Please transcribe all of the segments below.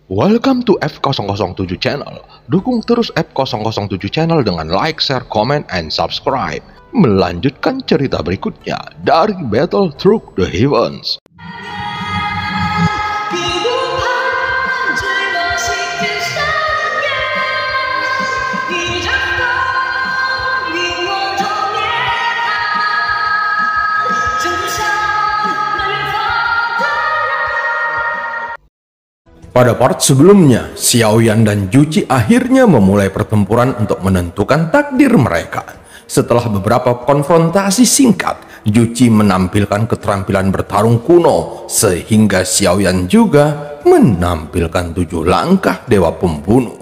Welcome to F007 Channel. Dukung terus F007 Channel dengan like, share, comment, and subscribe. Melanjutkan cerita berikutnya dari Battle Through the Heavens. Pada part sebelumnya, Xiaoyan dan Juqi akhirnya memulai pertempuran untuk menentukan takdir mereka. Setelah beberapa konfrontasi singkat, Juqi menampilkan keterampilan bertarung kuno, sehingga Xiaoyan juga menampilkan 7 langkah dewa pembunuh.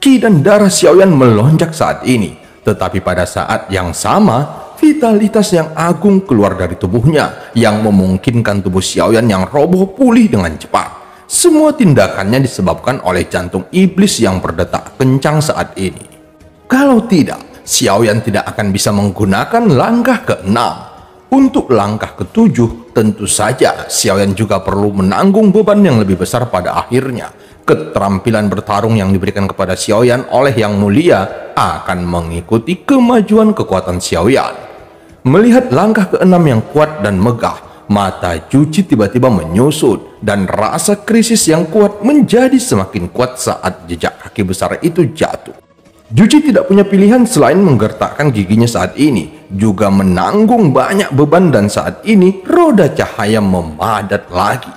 Qi dan darah Xiaoyan melonjak saat ini, tetapi pada saat yang sama, vitalitas yang agung keluar dari tubuhnya yang memungkinkan tubuh Xiaoyan yang roboh pulih dengan cepat. Semua tindakannya disebabkan oleh jantung iblis yang berdetak kencang saat ini. Kalau tidak, Xiaoyan tidak akan bisa menggunakan langkah ke-6. Untuk langkah ke-7, tentu saja Xiaoyan juga perlu menanggung beban yang lebih besar pada akhirnya. Keterampilan bertarung yang diberikan kepada Xiaoyan oleh Yang Mulia akan mengikuti kemajuan kekuatan Xiaoyan. Melihat langkah ke-6 yang kuat dan megah, mata Juqi tiba-tiba menyusut dan rasa krisis yang kuat menjadi semakin kuat saat jejak kaki besar itu jatuh. Juqi tidak punya pilihan selain menggertakkan giginya saat ini, juga menanggung banyak beban, dan saat ini roda cahaya memadat lagi.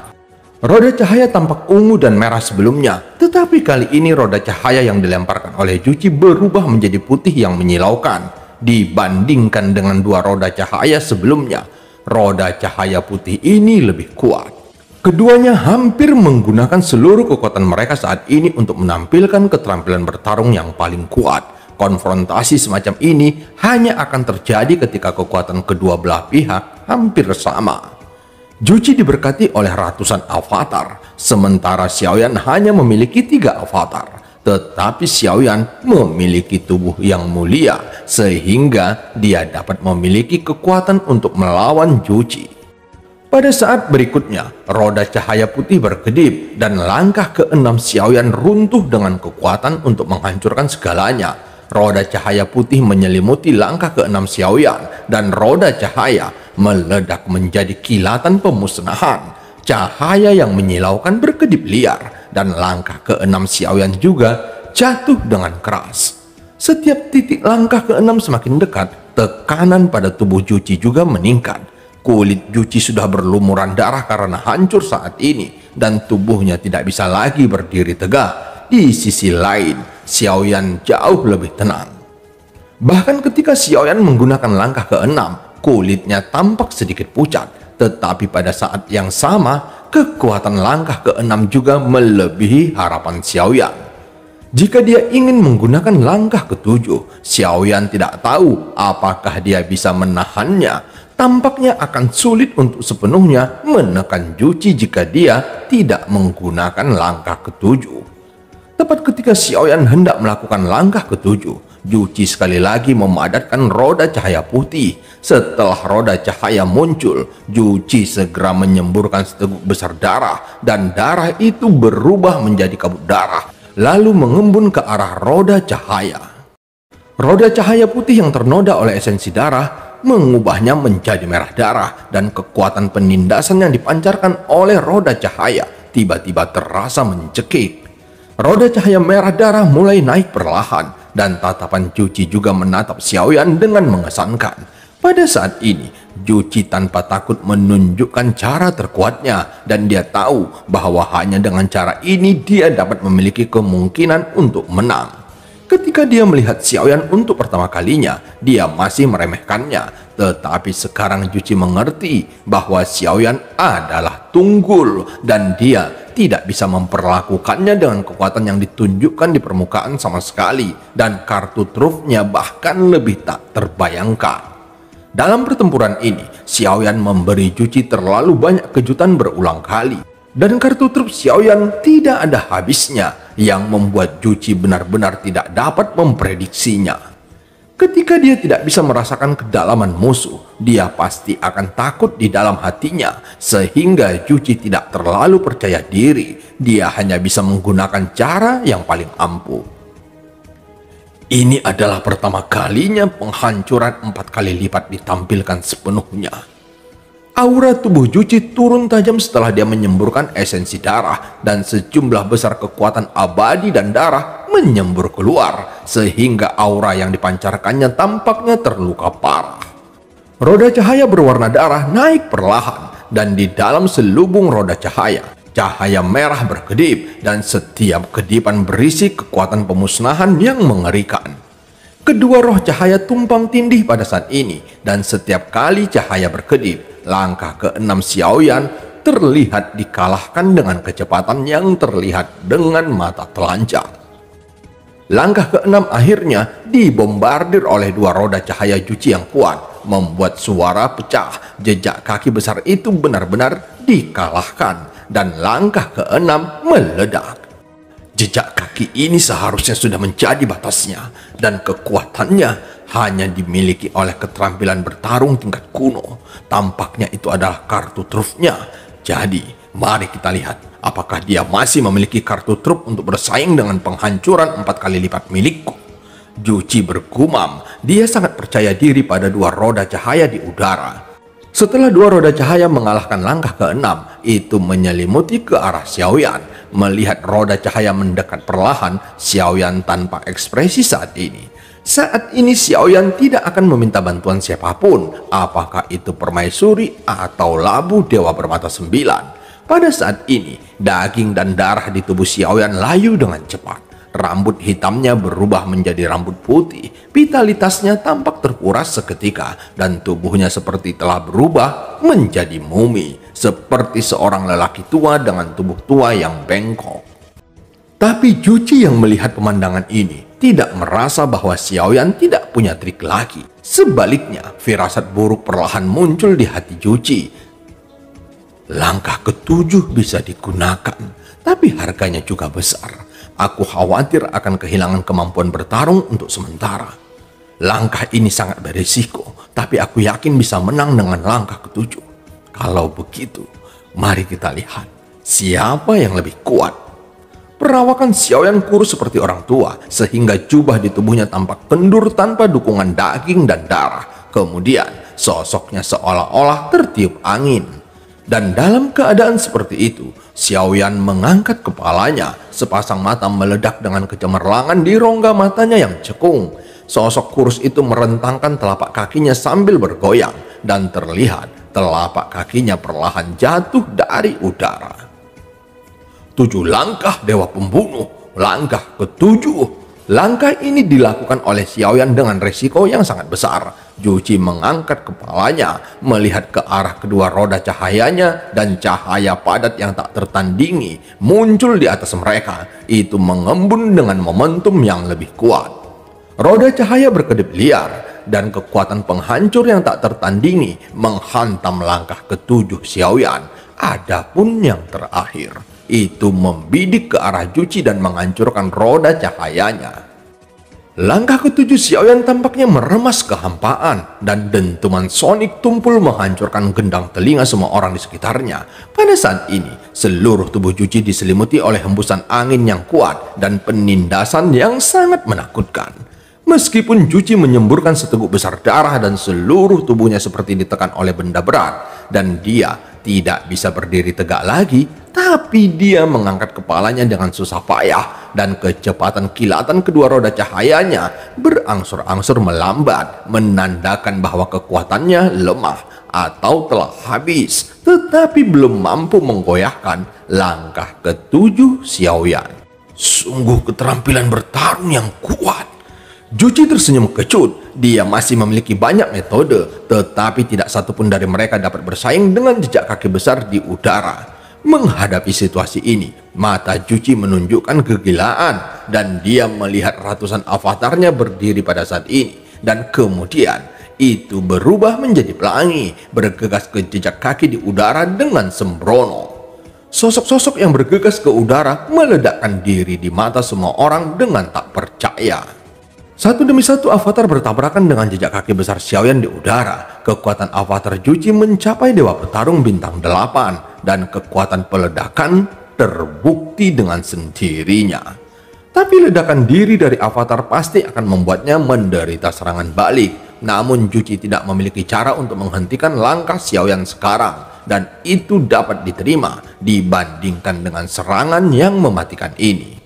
Roda cahaya tampak ungu dan merah sebelumnya, tetapi kali ini roda cahaya yang dilemparkan oleh Juqi berubah menjadi putih yang menyilaukan. Dibandingkan dengan 2 roda cahaya sebelumnya, roda cahaya putih ini lebih kuat. Keduanya hampir menggunakan seluruh kekuatan mereka saat ini untuk menampilkan keterampilan bertarung yang paling kuat. Konfrontasi semacam ini hanya akan terjadi ketika kekuatan kedua belah pihak hampir sama. Juqi diberkati oleh ratusan avatar, sementara Xiaoyan hanya memiliki 3 avatar. Tetapi Xiaoyan memiliki tubuh yang mulia, sehingga dia dapat memiliki kekuatan untuk melawan Juqi. Pada saat berikutnya, roda cahaya putih berkedip dan langkah ke-6 Xiaoyan runtuh dengan kekuatan untuk menghancurkan segalanya. Roda cahaya putih menyelimuti langkah ke-6 Xiaoyan dan roda cahaya meledak menjadi kilatan pemusnahan. Cahaya yang menyilaukan berkedip liar dan langkah ke-6 Xiaoyan juga jatuh dengan keras. Setiap titik langkah ke-6 semakin dekat, tekanan pada tubuh Juqi juga meningkat. Kulit Juqi sudah berlumuran darah karena hancur saat ini, dan tubuhnya tidak bisa lagi berdiri tegak. Di sisi lain, Xiaoyan jauh lebih tenang. Bahkan ketika Xiaoyan menggunakan langkah ke-6, kulitnya tampak sedikit pucat. Tetapi pada saat yang sama, kekuatan langkah ke-6 juga melebihi harapan Xiaoyan. Jika dia ingin menggunakan langkah ke-7, Xiaoyan tidak tahu apakah dia bisa menahannya. Tampaknya akan sulit untuk sepenuhnya menekan Juqi jika dia tidak menggunakan langkah ke-7. Tepat ketika Xiaoyan hendak melakukan langkah ke-7, Juqi sekali lagi memadatkan roda cahaya putih. Setelah roda cahaya muncul, Juqi segera menyemburkan seteguk besar darah, dan darah itu berubah menjadi kabut darah, lalu mengembun ke arah roda cahaya. Roda cahaya putih yang ternoda oleh esensi darah mengubahnya menjadi merah darah, dan kekuatan penindasan yang dipancarkan oleh roda cahaya tiba-tiba terasa mencekik. Roda cahaya merah darah mulai naik perlahan, dan tatapan Juqi juga menatap Xiaoyan dengan mengesankan. Pada saat ini, Juqi tanpa takut menunjukkan cara terkuatnya, dan dia tahu bahwa hanya dengan cara ini dia dapat memiliki kemungkinan untuk menang. Ketika dia melihat Xiaoyan untuk pertama kalinya, dia masih meremehkannya. Tetapi sekarang Juqi mengerti bahwa Xiaoyan adalah tunggul, dan dia tidak bisa memperlakukannya dengan kekuatan yang ditunjukkan di permukaan sama sekali, dan kartu trufnya bahkan lebih tak terbayangkan. Dalam pertempuran ini, Xiaoyan memberi Juqi terlalu banyak kejutan berulang kali, dan kartu truf Xiaoyan tidak ada habisnya, yang membuat Juqi benar-benar tidak dapat memprediksinya. Ketika dia tidak bisa merasakan kedalaman musuh, dia pasti akan takut di dalam hatinya, sehingga Juchi tidak terlalu percaya diri. Dia hanya bisa menggunakan cara yang paling ampuh. Ini adalah pertama kalinya penghancuran 4 kali lipat ditampilkan sepenuhnya. Aura tubuh Juchi turun tajam setelah dia menyemburkan esensi darah, dan sejumlah besar kekuatan abadi dan darah menyembur keluar, sehingga aura yang dipancarkannya tampaknya terluka parah. Roda cahaya berwarna darah naik perlahan, dan di dalam selubung roda cahaya, cahaya merah berkedip, dan setiap kedipan berisi kekuatan pemusnahan yang mengerikan. Kedua roh cahaya tumpang tindih pada saat ini, dan setiap kali cahaya berkedip, langkah ke-6 Xiaoyan terlihat dikalahkan dengan kecepatan yang terlihat dengan mata telanjang. Langkah ke-6 akhirnya dibombardir oleh 2 roda cahaya Juchi yang kuat, membuat suara pecah. Jejak kaki besar itu benar-benar dikalahkan, dan langkah ke-6 meledak. Jejak kaki ini seharusnya sudah menjadi batasnya, dan kekuatannya hanya dimiliki oleh keterampilan bertarung tingkat kuno. Tampaknya itu adalah kartu trufnya. Jadi, mari kita lihat apakah dia masih memiliki kartu truf untuk bersaing dengan penghancuran 4 kali lipat milikku. Juchi bergumam. Dia sangat percaya diri pada 2 roda cahaya di udara. Setelah 2 roda cahaya mengalahkan langkah ke-6, itu menyelimuti ke arah Xiaoyan. Melihat roda cahaya mendekat perlahan, Xiaoyan tanpa ekspresi saat ini. Saat ini Xiaoyan tidak akan meminta bantuan siapapun, apakah itu permaisuri atau labu dewa bermata 9. Pada saat ini, daging dan darah di tubuh Xiaoyan layu dengan cepat. Rambut hitamnya berubah menjadi rambut putih, vitalitasnya tampak terkuras seketika, dan tubuhnya seperti telah berubah menjadi mumi, seperti seorang lelaki tua dengan tubuh tua yang bengkok. Tapi Juchi yang melihat pemandangan ini tidak merasa bahwa Xiaoyan tidak punya trik lagi. Sebaliknya, firasat buruk perlahan muncul di hati Juchi. Langkah ke-7 bisa digunakan, tapi harganya juga besar. Aku khawatir akan kehilangan kemampuan bertarung untuk sementara. Langkah ini sangat berisiko, tapi aku yakin bisa menang dengan langkah ke-7. Kalau begitu, mari kita lihat siapa yang lebih kuat. Perawakan Xiaoyan kurus seperti orang tua, sehingga jubah di tubuhnya tampak kendur tanpa dukungan daging dan darah. Kemudian, sosoknya seolah-olah tertiup angin. Dan dalam keadaan seperti itu, Xiaoyan mengangkat kepalanya. Sepasang mata meledak dengan kecemerlangan di rongga matanya yang cekung. Sosok kurus itu merentangkan telapak kakinya sambil bergoyang, dan terlihat telapak kakinya perlahan jatuh dari udara. 7 langkah dewa pembunuh, langkah ke-7. Langkah ini dilakukan oleh Xiaoyan dengan resiko yang sangat besar. Juchi mengangkat kepalanya, melihat ke arah kedua roda cahayanya, dan cahaya padat yang tak tertandingi muncul di atas mereka. Itu mengembun dengan momentum yang lebih kuat. Roda cahaya berkedip liar, dan kekuatan penghancur yang tak tertandingi menghantam langkah ke-7 Xiaoyan. Adapun yang terakhir, itu membidik ke arah Juchi dan menghancurkan roda cahayanya. Langkah ke-7 Xiaoyan tampaknya meremas kehampaan, dan dentuman sonik tumpul menghancurkan gendang telinga semua orang di sekitarnya. Pada saat ini, seluruh tubuh Juchi diselimuti oleh hembusan angin yang kuat dan penindasan yang sangat menakutkan. Meskipun Juchi menyemburkan seteguk besar darah dan seluruh tubuhnya seperti ditekan oleh benda berat, dan dia tidak bisa berdiri tegak lagi, tapi dia mengangkat kepalanya dengan susah payah, dan kecepatan kilatan kedua roda cahayanya berangsur-angsur melambat, menandakan bahwa kekuatannya lemah atau telah habis, tetapi belum mampu menggoyahkan langkah ke-7 Xiaoyan. Sungguh keterampilan bertarung yang kuat. Juchi tersenyum kecut. Dia masih memiliki banyak metode, tetapi tidak satupun dari mereka dapat bersaing dengan jejak kaki besar di udara. Menghadapi situasi ini, mata Juchi menunjukkan kegilaan, dan dia melihat ratusan avatarnya berdiri pada saat ini, dan kemudian itu berubah menjadi pelangi, bergegas ke jejak kaki di udara dengan sembrono. Sosok-sosok yang bergegas ke udara meledakkan diri di mata semua orang dengan tak percaya. Satu demi satu avatar bertabrakan dengan jejak kaki besar Xiaoyan di udara. Kekuatan avatar Juci mencapai Dewa Petarung bintang 8 dan kekuatan peledakan terbukti dengan sendirinya. Tapi ledakan diri dari avatar pasti akan membuatnya menderita serangan balik. Namun Juci tidak memiliki cara untuk menghentikan langkah Xiaoyan sekarang, dan itu dapat diterima dibandingkan dengan serangan yang mematikan ini.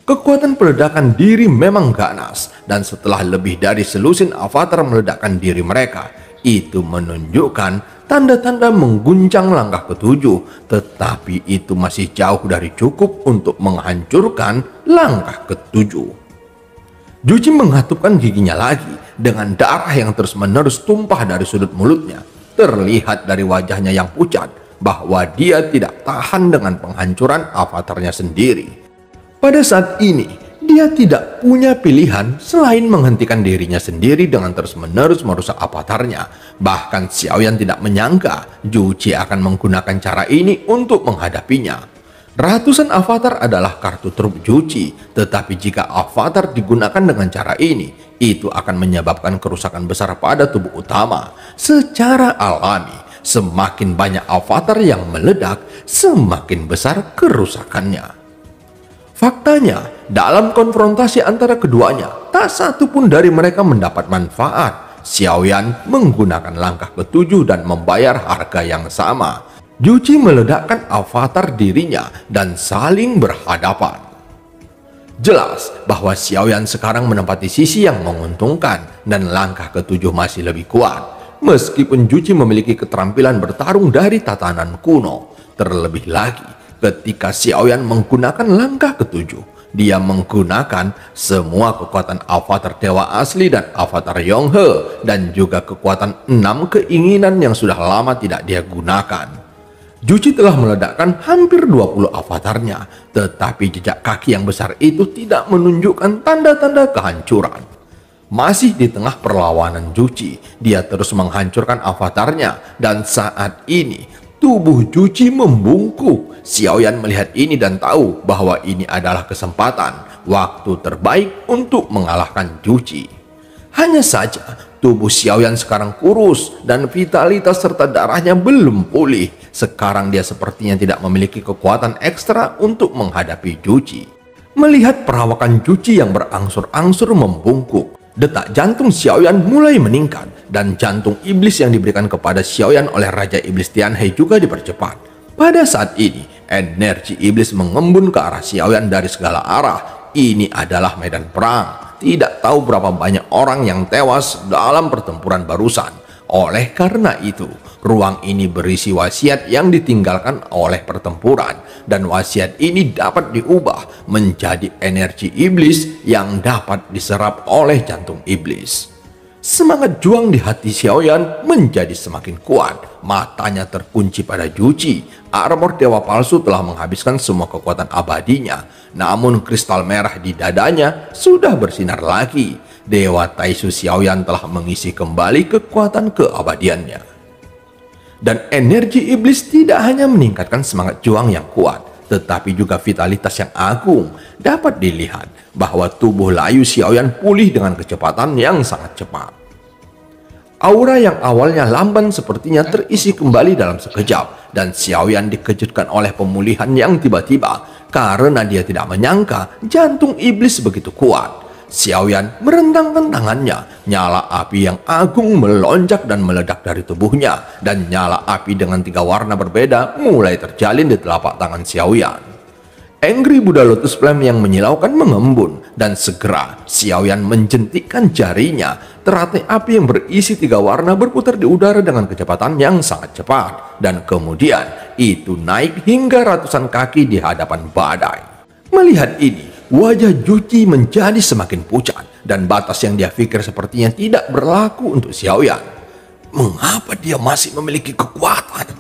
Kekuatan peledakan diri memang ganas, dan setelah lebih dari selusin avatar meledakkan diri mereka, itu menunjukkan tanda-tanda mengguncang langkah ketujuh, tetapi itu masih jauh dari cukup untuk menghancurkan langkah ketujuh. Juci mengatupkan giginya lagi dengan darah yang terus-menerus tumpah dari sudut mulutnya. Terlihat dari wajahnya yang pucat bahwa dia tidak tahan dengan penghancuran avatarnya sendiri. Pada saat ini, dia tidak punya pilihan selain menghentikan dirinya sendiri dengan terus-menerus merusak avatarnya. Bahkan Xiaoyan tidak menyangka Juci akan menggunakan cara ini untuk menghadapinya. Ratusan avatar adalah kartu truf Juci, tetapi jika avatar digunakan dengan cara ini, itu akan menyebabkan kerusakan besar pada tubuh utama. Secara alami, semakin banyak avatar yang meledak, semakin besar kerusakannya. Faktanya, dalam konfrontasi antara keduanya, tak satu pun dari mereka mendapat manfaat. Xiaoyan menggunakan langkah ketujuh dan membayar harga yang sama. Juci meledakkan avatar dirinya dan saling berhadapan. Jelas bahwa Xiaoyan sekarang menempati sisi yang menguntungkan dan langkah ketujuh masih lebih kuat. Meskipun Juci memiliki keterampilan bertarung dari tatanan kuno, terlebih lagi ketika Xiaoyan menggunakan langkah ketujuh, dia menggunakan semua kekuatan avatar dewa asli dan avatar Yonghe, dan juga kekuatan 6 keinginan yang sudah lama tidak dia gunakan. Juci telah meledakkan hampir 20 avatarnya, tetapi jejak kaki yang besar itu tidak menunjukkan tanda-tanda kehancuran. Masih di tengah perlawanan Juci, dia terus menghancurkan avatarnya, dan saat ini tubuh Juci membungkuk. Xiaoyan melihat ini dan tahu bahwa ini adalah kesempatan, waktu terbaik untuk mengalahkan Juci. Hanya saja, tubuh Xiaoyan sekarang kurus dan vitalitas serta darahnya belum pulih. Sekarang dia sepertinya tidak memiliki kekuatan ekstra untuk menghadapi Juci. Melihat perawakan Juci yang berangsur-angsur membungkuk, detak jantung Xiaoyan mulai meningkat, dan jantung iblis yang diberikan kepada Xiaoyan oleh Raja Iblis Tianhe juga dipercepat. Pada saat ini, energi iblis mengembun ke arah Xiaoyan dari segala arah. Ini adalah medan perang. Tidak tahu berapa banyak orang yang tewas dalam pertempuran barusan. Oleh karena itu, ruang ini berisi wasiat yang ditinggalkan oleh pertempuran, dan wasiat ini dapat diubah menjadi energi iblis yang dapat diserap oleh jantung iblis. Semangat juang di hati Xiaoyan menjadi semakin kuat. Matanya terkunci pada Juci. Armor dewa palsu telah menghabiskan semua kekuatan abadinya. Namun kristal merah di dadanya sudah bersinar lagi. Dewa Taisu Xiaoyan telah mengisi kembali kekuatan keabadiannya. Dan energi iblis tidak hanya meningkatkan semangat juang yang kuat, tetapi juga vitalitas yang agung. Dapat dilihat bahwa tubuh layu Xiaoyan pulih dengan kecepatan yang sangat cepat. Aura yang awalnya lamban sepertinya terisi kembali dalam sekejap, dan Xiaoyan dikejutkan oleh pemulihan yang tiba-tiba karena dia tidak menyangka jantung iblis begitu kuat. Xiaoyan merentangkan tangannya, nyala api yang agung melonjak dan meledak dari tubuhnya, dan nyala api dengan 3 warna berbeda mulai terjalin di telapak tangan Xiaoyan. Angry Buddha Lotus Flame yang menyilaukan mengembun, dan segera Xiaoyan menjentikkan jarinya. Teratai api yang berisi 3 warna berputar di udara dengan kecepatan yang sangat cepat, dan kemudian itu naik hingga ratusan kaki di hadapan badai. Melihat ini, wajah Juci menjadi semakin pucat, dan batas yang dia pikir sepertinya tidak berlaku untuk Xiaoyan. Mengapa dia masih memiliki kekuatan?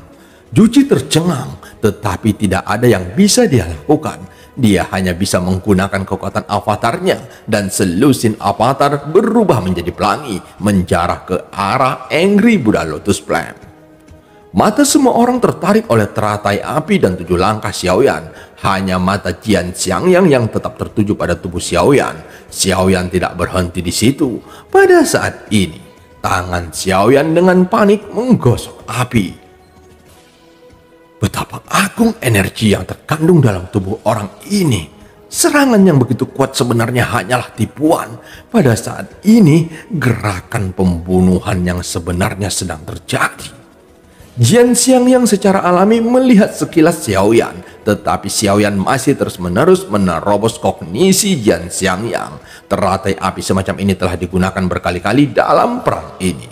Juci tercengang, tetapi tidak ada yang bisa dia lakukan. Dia hanya bisa menggunakan kekuatan avatarnya, dan selusin avatar berubah menjadi pelangi, menjarah ke arah Angry Buddha Lotus Flame. Mata semua orang tertarik oleh teratai api dan 7 langkah Xiaoyan. Hanya mata Jian Xiangyang yang tetap tertuju pada tubuh Xiaoyan. Xiaoyan tidak berhenti di situ. Pada saat ini, tangan Xiaoyan dengan panik menggosok api. Betapa agung energi yang terkandung dalam tubuh orang ini. Serangan yang begitu kuat sebenarnya hanyalah tipuan. Pada saat ini, gerakan pembunuhan yang sebenarnya sedang terjadi. Jian Xiangyang secara alami melihat sekilas Xiaoyan, tetapi Xiaoyan masih terus-menerus menerobos kognisi Jian Xiangyang. Teratai api semacam ini telah digunakan berkali-kali dalam perang ini.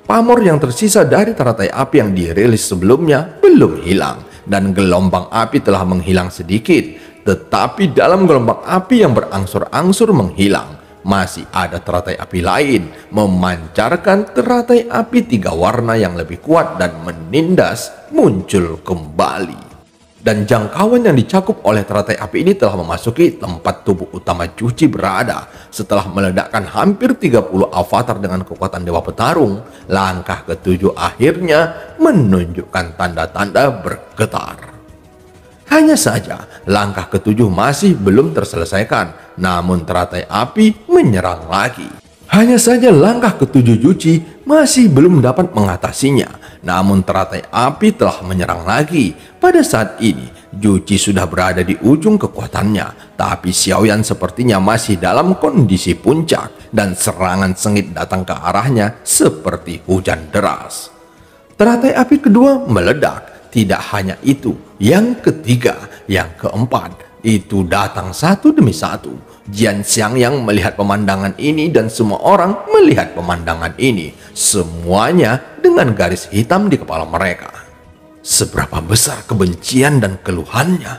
Pamor yang tersisa dari teratai api yang dirilis sebelumnya belum hilang, dan gelombang api telah menghilang sedikit. Tetapi dalam gelombang api yang berangsur-angsur menghilang, masih ada teratai api lain memancarkan teratai api 3 warna yang lebih kuat dan menindas muncul kembali. Dan jangkauan yang dicakup oleh teratai api ini telah memasuki tempat tubuh utama Juci berada. Setelah meledakkan hampir 30 avatar dengan kekuatan Dewa Petarung, langkah ketujuh akhirnya menunjukkan tanda-tanda bergetar. Hanya saja, langkah ketujuh masih belum terselesaikan, namun teratai api menyerang lagi. Hanya saja langkah ketujuh Juci masih belum dapat mengatasinya, namun teratai api telah menyerang lagi. Pada saat ini, Juci sudah berada di ujung kekuatannya, tapi Xiaoyan sepertinya masih dalam kondisi puncak, dan serangan sengit datang ke arahnya seperti hujan deras. Teratai api kedua meledak. Tidak hanya itu, yang ketiga, yang keempat, itu datang satu demi satu. Jian Xiangyang melihat pemandangan ini dan semua orang melihat pemandangan ini. Semuanya dengan garis hitam di kepala mereka. Seberapa besar kebencian dan keluhannya.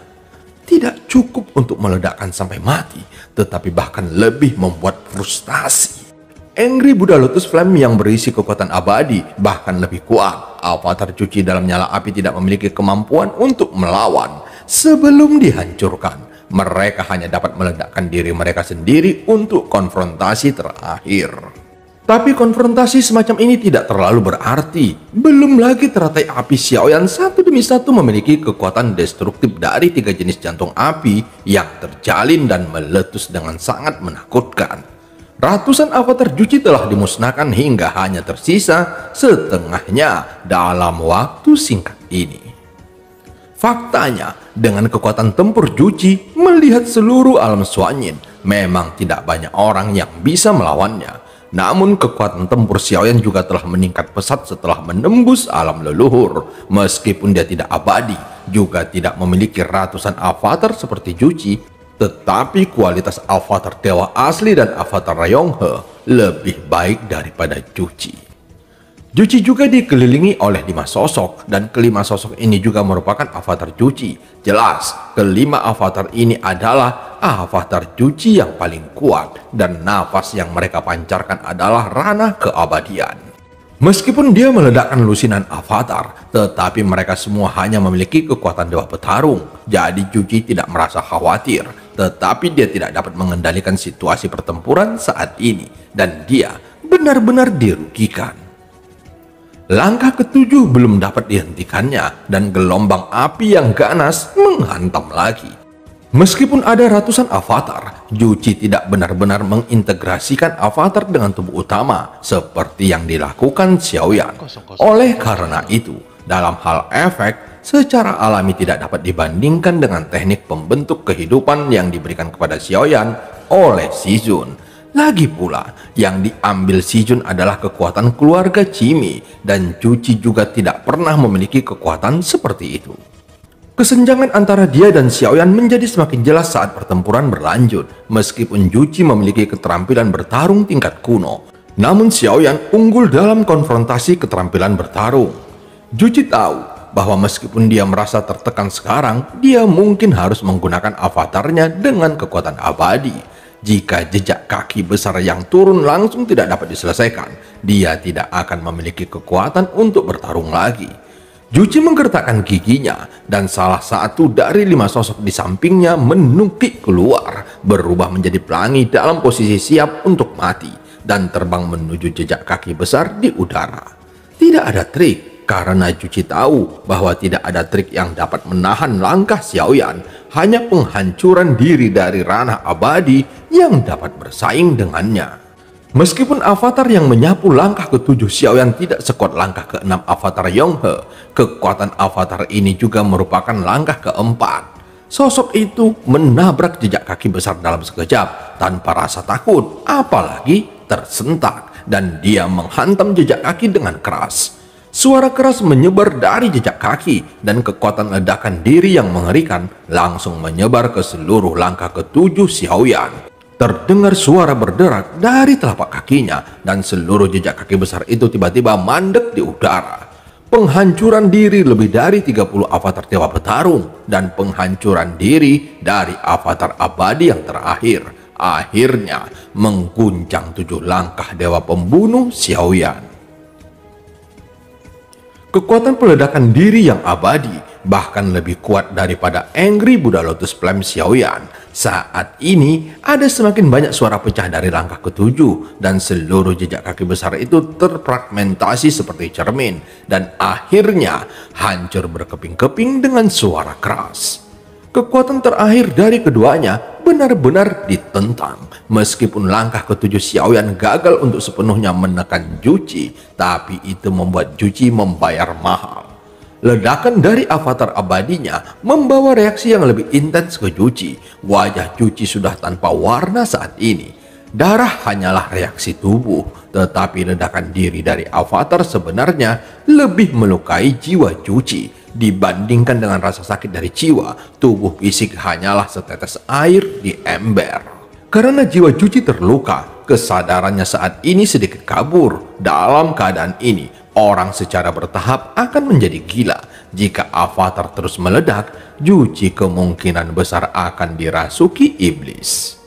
Tidak cukup untuk meledakkan sampai mati, tetapi bahkan lebih membuat frustasi. Angry Buddha Lotus Flame yang berisi kekuatan abadi bahkan lebih kuat. Avatar Juci dalam nyala api tidak memiliki kemampuan untuk melawan. Sebelum dihancurkan, mereka hanya dapat meledakkan diri mereka sendiri untuk konfrontasi terakhir. Tapi konfrontasi semacam ini tidak terlalu berarti. Belum lagi teratai api Xiaoyan satu demi satu memiliki kekuatan destruktif dari 3 jenis jantung api yang terjalin dan meletus dengan sangat menakutkan. Ratusan avatar Juci telah dimusnahkan hingga hanya tersisa setengahnya dalam waktu singkat ini. Faktanya, dengan kekuatan tempur Juci melihat seluruh alam Suanyin, memang tidak banyak orang yang bisa melawannya. Namun kekuatan tempur Xiaoyan juga telah meningkat pesat setelah menembus alam leluhur. Meskipun dia tidak abadi, juga tidak memiliki ratusan avatar seperti Juci, tetapi kualitas avatar dewa asli dan avatar Rayonghe lebih baik daripada Juci. Juci juga dikelilingi oleh 5 sosok, dan kelima sosok ini juga merupakan avatar Juci. Jelas, kelima avatar ini adalah avatar Juci yang paling kuat, dan nafas yang mereka pancarkan adalah ranah keabadian. Meskipun dia meledakkan lusinan avatar, tetapi mereka semua hanya memiliki kekuatan Dewa Petarung. Jadi Juci tidak merasa khawatir, tetapi dia tidak dapat mengendalikan situasi pertempuran saat ini, dan dia benar-benar dirugikan. Langkah ketujuh belum dapat dihentikannya, dan gelombang api yang ganas menghantam lagi. Meskipun ada ratusan avatar, Juci tidak benar-benar mengintegrasikan avatar dengan tubuh utama seperti yang dilakukan Xiaoyan. Oleh karena itu, dalam hal efek, secara alami tidak dapat dibandingkan dengan teknik pembentuk kehidupan yang diberikan kepada Xiaoyan oleh Shizun. Lagi pula, yang diambil Shizun adalah kekuatan keluarga Qimi, dan Juci juga tidak pernah memiliki kekuatan seperti itu. Kesenjangan antara dia dan Xiaoyan menjadi semakin jelas saat pertempuran berlanjut. Meskipun Juci memiliki keterampilan bertarung tingkat kuno, namun Xiaoyan unggul dalam konfrontasi keterampilan bertarung. Juci tahu bahwa meskipun dia merasa tertekan sekarang, dia mungkin harus menggunakan avatarnya dengan kekuatan abadi. Jika jejak kaki besar yang turun langsung tidak dapat diselesaikan, dia tidak akan memiliki kekuatan untuk bertarung lagi. Juci menggertakkan giginya, dan salah satu dari 5 sosok di sampingnya menukik keluar, berubah menjadi pelangi dalam posisi siap untuk mati, dan terbang menuju jejak kaki besar di udara. Tidak ada trik, karena Juci tahu bahwa tidak ada trik yang dapat menahan langkah Xiaoyan, hanya penghancuran diri dari ranah abadi yang dapat bersaing dengannya. Meskipun avatar yang menyapu langkah ke-7 Xiaoyan tidak sekuat langkah ke-6 avatar Yonghe, kekuatan avatar ini juga merupakan langkah ke-4. Sosok itu menabrak jejak kaki besar dalam sekejap tanpa rasa takut, apalagi tersentak, dan dia menghantam jejak kaki dengan keras. Suara keras menyebar dari jejak kaki, dan kekuatan ledakan diri yang mengerikan langsung menyebar ke seluruh langkah ke-7 Xiaoyan. Terdengar suara berderak dari telapak kakinya, dan seluruh jejak kaki besar itu tiba-tiba mandek di udara. Penghancuran diri lebih dari 30 avatar dewa petarung dan penghancuran diri dari avatar abadi yang terakhir akhirnya mengguncang 7 langkah dewa pembunuh Xiaoyan. Kekuatan peledakan diri yang abadi bahkan lebih kuat daripada Angry Buddha Lotus Flame Xiaoyan. Saat ini ada semakin banyak suara pecah dari langkah ke-7 dan seluruh jejak kaki besar itu terfragmentasi seperti cermin dan akhirnya hancur berkeping-keping dengan suara keras. Kekuatan terakhir dari keduanya benar-benar ditentang. Meskipun langkah ke-7 Xiaoyan gagal untuk sepenuhnya menekan Juci, tapi itu membuat Juci membayar mahal. Ledakan dari avatar abadinya membawa reaksi yang lebih intens ke Juci. Wajah Juci sudah tanpa warna saat ini. Darah hanyalah reaksi tubuh, tetapi ledakan diri dari avatar sebenarnya lebih melukai jiwa Juci. Dibandingkan dengan rasa sakit dari jiwa, tubuh fisik hanyalah setetes air di ember. Karena jiwa Juci terluka, kesadarannya saat ini sedikit kabur. Dalam keadaan ini, orang secara bertahap akan menjadi gila. Jika avatar terus meledak, Juci kemungkinan besar akan dirasuki iblis.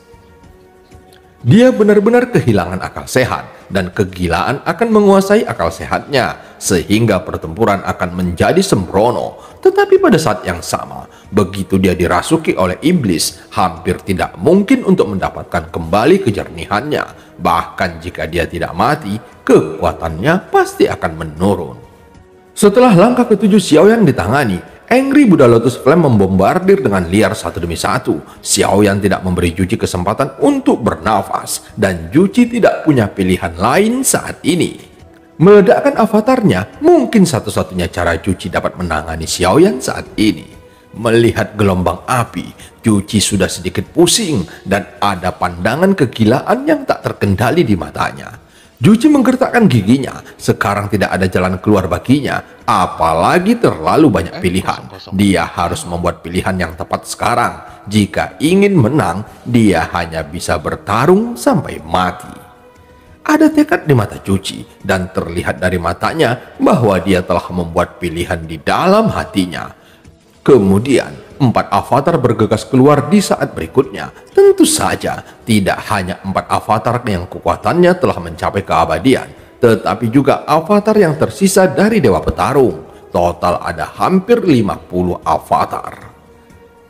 Dia benar-benar kehilangan akal sehat, dan kegilaan akan menguasai akal sehatnya, sehingga pertempuran akan menjadi sembrono. Tetapi pada saat yang sama, begitu dia dirasuki oleh iblis, hampir tidak mungkin untuk mendapatkan kembali kejernihannya. Bahkan jika dia tidak mati, kekuatannya pasti akan menurun. Setelah langkah ke-7 Xiaoyan ditangani, Angry Buddha Lotus Flame membombardir dengan liar satu demi satu. Xiaoyan tidak memberi Juci kesempatan untuk bernafas, dan Juci tidak punya pilihan lain saat ini. Meledakkan avatarnya mungkin satu-satunya cara Juci dapat menangani Xiaoyan saat ini. Melihat gelombang api, Juci sudah sedikit pusing dan ada pandangan kegilaan yang tak terkendali di matanya. Juci menggertakkan giginya, sekarang tidak ada jalan keluar baginya, apalagi terlalu banyak pilihan. Dia harus membuat pilihan yang tepat sekarang. Jika ingin menang, dia hanya bisa bertarung sampai mati. Ada tekad di mata Juci, dan terlihat dari matanya bahwa dia telah membuat pilihan di dalam hatinya. Kemudian, 4 avatar bergegas keluar di saat berikutnya. Tentu saja, tidak hanya 4 avatar yang kekuatannya telah mencapai keabadian, tetapi juga avatar yang tersisa dari Dewa Petarung. Total ada hampir 50 avatar.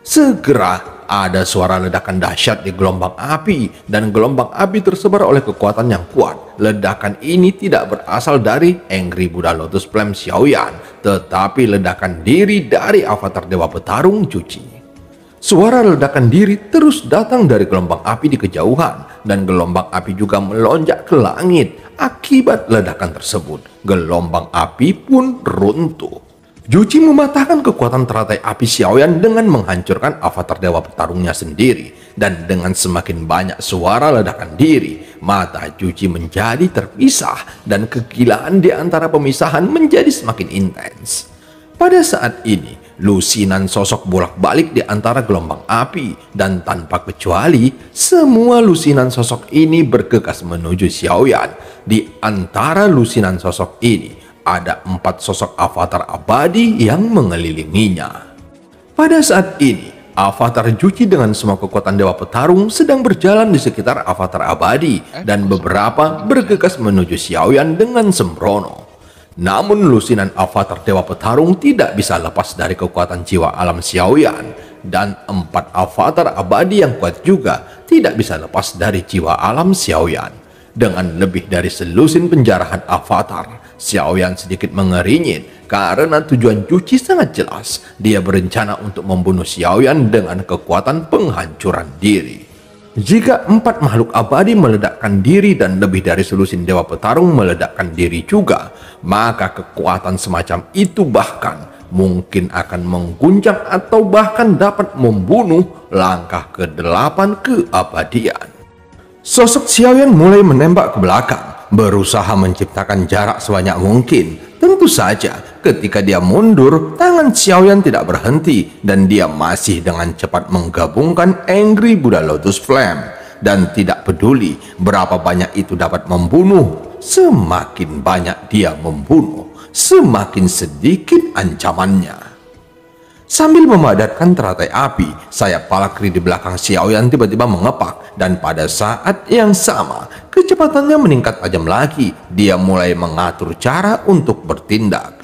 Segera ada suara ledakan dahsyat di gelombang api, dan gelombang api tersebar oleh kekuatan yang kuat. Ledakan ini tidak berasal dari Angry Buddha Lotus Flame Xiaoyan, tetapi ledakan diri dari avatar Dewa Petarung Juci. Suara ledakan diri terus datang dari gelombang api di kejauhan, dan gelombang api juga melonjak ke langit. Akibat ledakan tersebut, gelombang api pun runtuh. Juci mematahkan kekuatan teratai api Xiaoyan dengan menghancurkan avatar Dewa Petarungnya sendiri. Dan dengan semakin banyak suara ledakan diri, mata Juci menjadi terpisah dan kegilaan di antara pemisahan menjadi semakin intens. Pada saat ini, lusinan sosok bolak-balik di antara gelombang api, dan tanpa kecuali, semua lusinan sosok ini bergegas menuju Xiaoyan. Di antara lusinan sosok ini, ada 4 sosok avatar abadi yang mengelilinginya. Pada saat ini, avatar Juci dengan semua kekuatan Dewa Petarung sedang berjalan di sekitar avatar abadi, dan beberapa bergegas menuju Xiaoyan dengan sembrono. Namun lusinan avatar Dewa Petarung tidak bisa lepas dari kekuatan jiwa alam Xiaoyan, dan 4 avatar abadi yang kuat juga tidak bisa lepas dari jiwa alam Xiaoyan. Dengan lebih dari selusin penjarahan avatar, Xiaoyan sedikit mengeringit karena tujuan Juci sangat jelas. Dia berencana untuk membunuh Xiaoyan dengan kekuatan penghancuran diri. Jika 4 makhluk abadi meledakkan diri dan lebih dari selusin dewa petarung meledakkan diri juga, maka kekuatan semacam itu bahkan mungkin akan mengguncang atau bahkan dapat membunuh langkah ke-8 keabadian. Sosok Xiaoyan mulai menembak ke belakang, berusaha menciptakan jarak sebanyak mungkin. Tentu saja, ketika dia mundur, tangan Xiaoyan tidak berhenti dan dia masih dengan cepat menggabungkan Angry Buddha Lotus Flame. Dan tidak peduli berapa banyak itu dapat membunuh, semakin banyak dia membunuh, semakin sedikit ancamannya. Sambil memadatkan teratai api, sayap palakri di belakang Xiaoyan tiba-tiba mengepak, dan pada saat yang sama, kecepatannya meningkat tajam lagi. Dia mulai mengatur cara untuk bertindak.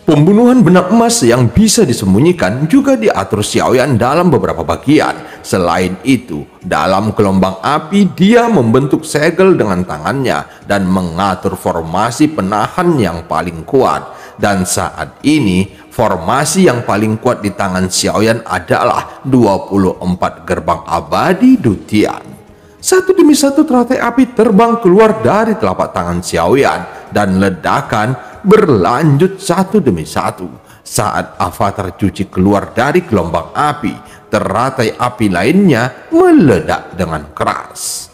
Pembunuhan benang emas yang bisa disembunyikan juga diatur Xiaoyan dalam beberapa bagian. Selain itu, dalam gelombang api dia membentuk segel dengan tangannya dan mengatur formasi penahan yang paling kuat. Dan saat ini, formasi yang paling kuat di tangan Xiaoyan adalah 24 gerbang abadi Dutian. Satu demi satu teratai api terbang keluar dari telapak tangan Xiaoyan dan ledakan berlanjut satu demi satu. Saat avatar Juci keluar dari gelombang api, teratai api lainnya meledak dengan keras.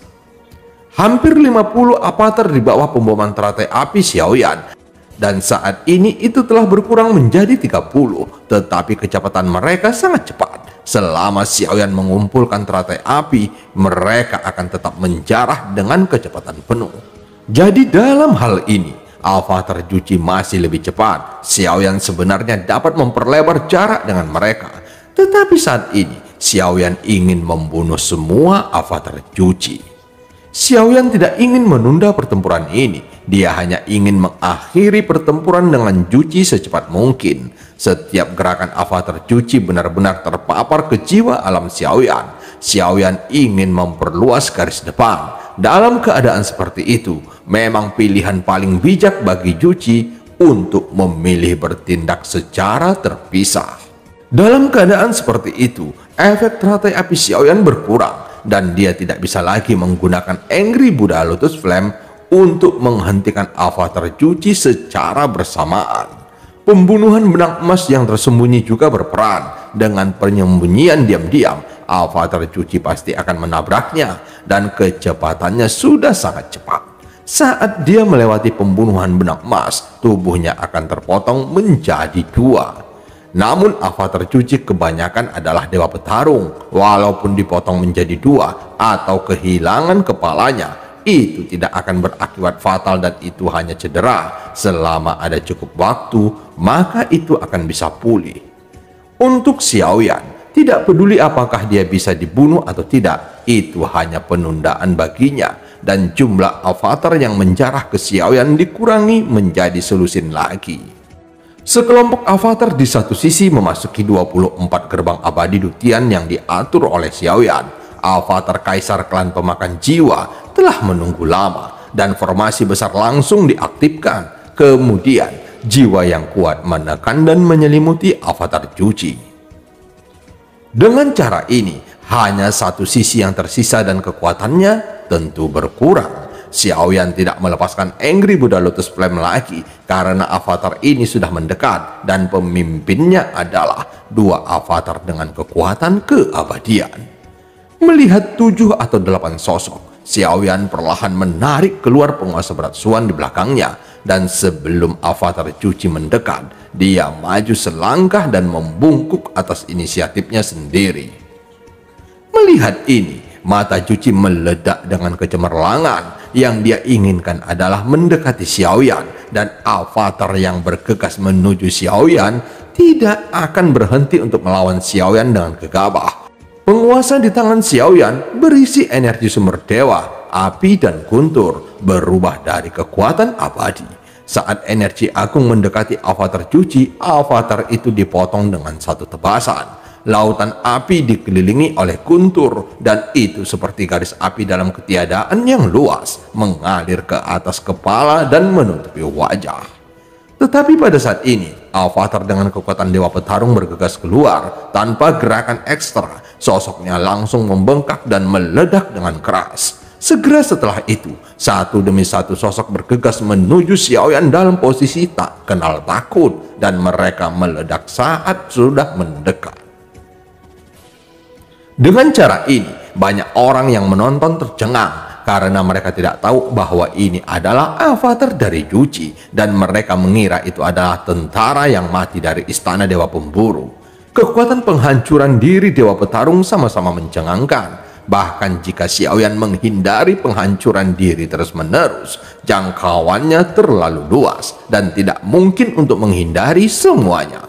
Hampir 50 avatar di bawah pemboman teratai api Xiaoyan. Dan saat ini itu telah berkurang menjadi 30, tetapi kecepatan mereka sangat cepat. Selama Xiaoyan mengumpulkan teratai api, mereka akan tetap menjarah dengan kecepatan penuh. Jadi dalam hal ini, avatar Juci masih lebih cepat. Xiaoyan sebenarnya dapat memperlebar jarak dengan mereka. Tetapi saat ini, Xiaoyan ingin membunuh semua avatar Juci. Xiaoyan tidak ingin menunda pertempuran ini. Dia hanya ingin mengakhiri pertempuran dengan Juci secepat mungkin. Setiap gerakan avatar Juci benar-benar terpapar ke jiwa alam Xiaoyan. Xiaoyan ingin memperluas garis depan. Dalam keadaan seperti itu, memang pilihan paling bijak bagi Juci untuk memilih bertindak secara terpisah. Dalam keadaan seperti itu, efek teratai api Xiaoyan berkurang dan dia tidak bisa lagi menggunakan Angry Buddha Lotus Flame untuk menghentikan avatar Juci secara bersamaan. Pembunuhan benang emas yang tersembunyi juga berperan. Dengan penyembunyian diam-diam, avatar Juci pasti akan menabraknya dan kecepatannya sudah sangat cepat. Saat dia melewati pembunuhan benang emas, tubuhnya akan terpotong menjadi 2. Namun avatar Juci kebanyakan adalah dewa petarung. Walaupun dipotong menjadi 2 atau kehilangan kepalanya, itu tidak akan berakibat fatal dan itu hanya cedera. Selama ada cukup waktu, maka itu akan bisa pulih. Untuk Xiaoyan, tidak peduli apakah dia bisa dibunuh atau tidak, itu hanya penundaan baginya. Dan jumlah avatar yang menjarah ke Xiaoyan dikurangi menjadi selusin lagi. Sekelompok avatar di satu sisi memasuki 24 gerbang abadi Dutian yang diatur oleh Xiaoyan. Avatar Kaisar Klan Pemakan Jiwa telah menunggu lama dan formasi besar langsung diaktifkan. Kemudian jiwa yang kuat menekan dan menyelimuti avatar Juci. Dengan cara ini, hanya satu sisi yang tersisa dan kekuatannya tentu berkurang. Xiaoyan tidak melepaskan Angry Buddha Lotus Flame lagi karena avatar ini sudah mendekat dan pemimpinnya adalah 2 avatar dengan kekuatan keabadian. Melihat 7 atau 8 sosok, Xiaoyan perlahan menarik keluar penguasa berat Suan di belakangnya. Dan sebelum avatar Juci mendekat, dia maju selangkah dan membungkuk atas inisiatifnya sendiri. Melihat ini, mata Juci meledak dengan kecemerlangan. Yang dia inginkan adalah mendekati Xiaoyan. Dan avatar yang bergegas menuju Xiaoyan tidak akan berhenti untuk melawan Xiaoyan dengan gegabah. Penguasa di tangan Xiaoyan berisi energi sumber dewa, api dan guntur, berubah dari kekuatan abadi. Saat energi agung mendekati avatar Juci, avatar itu dipotong dengan satu tebasan. Lautan api dikelilingi oleh guntur, dan itu seperti garis api dalam ketiadaan yang luas, mengalir ke atas kepala dan menutupi wajah. Tetapi pada saat ini, Avatar dengan kekuatan Dewa Petarung bergegas keluar tanpa gerakan ekstra. Sosoknya langsung membengkak dan meledak dengan keras. Segera setelah itu, satu demi satu sosok bergegas menuju Xiaoyan dalam posisi tak kenal takut, dan mereka meledak saat sudah mendekat. Dengan cara ini, banyak orang yang menonton tercengang karena mereka tidak tahu bahwa ini adalah avatar dari Juchi, dan mereka mengira itu adalah tentara yang mati dari istana Dewa Pemburu. Kekuatan penghancuran diri Dewa Petarung sama-sama mencengangkan. Bahkan jika Xiaoyan menghindari penghancuran diri terus-menerus, jangkauannya terlalu luas dan tidak mungkin untuk menghindari semuanya.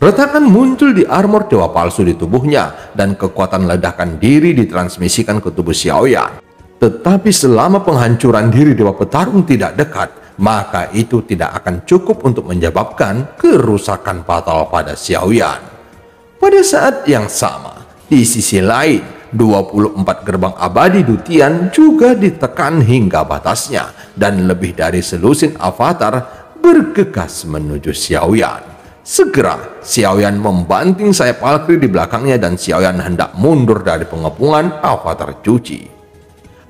Retakan muncul di armor dewa palsu di tubuhnya, dan kekuatan ledakan diri ditransmisikan ke tubuh Xiaoyan. Tetapi selama penghancuran diri Dewa Petarung tidak dekat, maka itu tidak akan cukup untuk menyebabkan kerusakan fatal pada Xiaoyan. Pada saat yang sama, di sisi lain, 24 gerbang abadi Dutian juga ditekan hingga batasnya, dan lebih dari selusin avatar bergegas menuju Xiaoyan. Segera, Xiaoyan membanting sayap Valkyrie di belakangnya, dan Xiaoyan hendak mundur dari pengepungan avatar Juchi.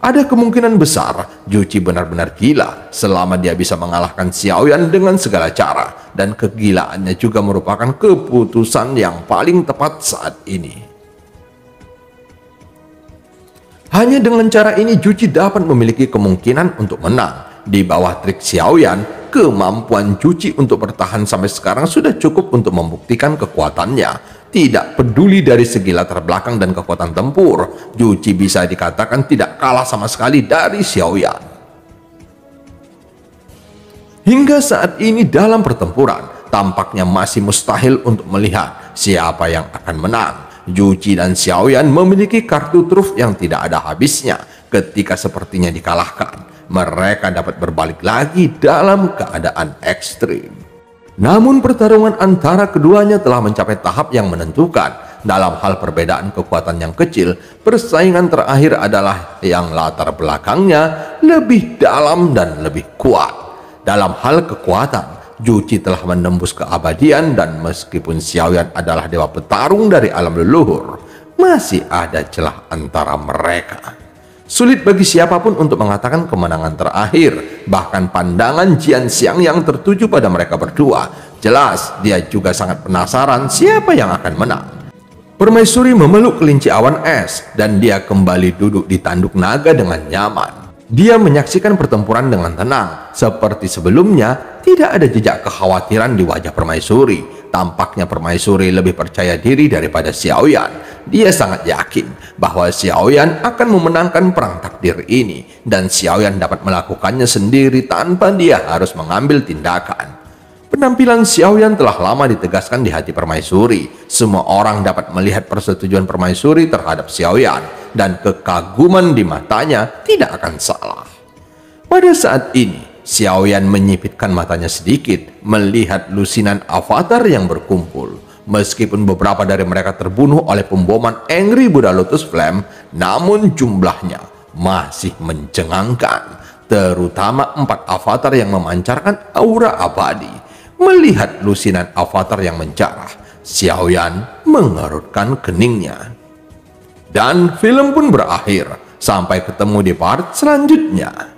Ada kemungkinan besar Juchi benar-benar gila selama dia bisa mengalahkan Xiaoyan dengan segala cara, dan kegilaannya juga merupakan keputusan yang paling tepat saat ini. Hanya dengan cara ini Juchi dapat memiliki kemungkinan untuk menang. Di bawah trik Xiaoyan, kemampuan Juchi untuk bertahan sampai sekarang sudah cukup untuk membuktikan kekuatannya. Tidak peduli dari segi latar belakang dan kekuatan tempur, Juchi bisa dikatakan tidak kalah sama sekali dari Xiaoyan. Hingga saat ini dalam pertempuran, tampaknya masih mustahil untuk melihat siapa yang akan menang. Juchi dan Xiaoyan memiliki kartu truf yang tidak ada habisnya. Ketika sepertinya dikalahkan, mereka dapat berbalik lagi dalam keadaan ekstrim. Namun pertarungan antara keduanya telah mencapai tahap yang menentukan. Dalam hal perbedaan kekuatan yang kecil, persaingan terakhir adalah yang latar belakangnya lebih dalam dan lebih kuat. Dalam hal kekuatan, Juchi telah menembus keabadian, dan meskipun Xiaoyan adalah dewa petarung dari alam leluhur, masih ada celah antara mereka. Sulit bagi siapapun untuk mengatakan kemenangan terakhir. Bahkan pandangan Jian Xiang yang tertuju pada mereka berdua, jelas dia juga sangat penasaran siapa yang akan menang. Permaisuri memeluk kelinci awan es, dan dia kembali duduk di tanduk naga dengan nyaman. Dia menyaksikan pertempuran dengan tenang. Seperti sebelumnya, tidak ada jejak kekhawatiran di wajah Permaisuri. Tampaknya Permaisuri lebih percaya diri daripada Xiaoyan. Dia sangat yakin bahwa Xiaoyan akan memenangkan perang takdir ini, dan Xiaoyan dapat melakukannya sendiri tanpa dia harus mengambil tindakan. Penampilan Xiaoyan telah lama ditegaskan di hati Permaisuri. Semua orang dapat melihat persetujuan Permaisuri terhadap Xiaoyan, dan kekaguman di matanya tidak akan salah. Pada saat ini, Xiaoyan menyipitkan matanya sedikit melihat lusinan avatar yang berkumpul. Meskipun beberapa dari mereka terbunuh oleh pemboman Angry Buddha Lotus Flame, namun jumlahnya masih mencengangkan. Terutama 4 avatar yang memancarkan aura abadi. Melihat lusinan avatar yang mencarah, Xiaoyan mengerutkan keningnya. Dan film pun berakhir. Sampai ketemu di part selanjutnya.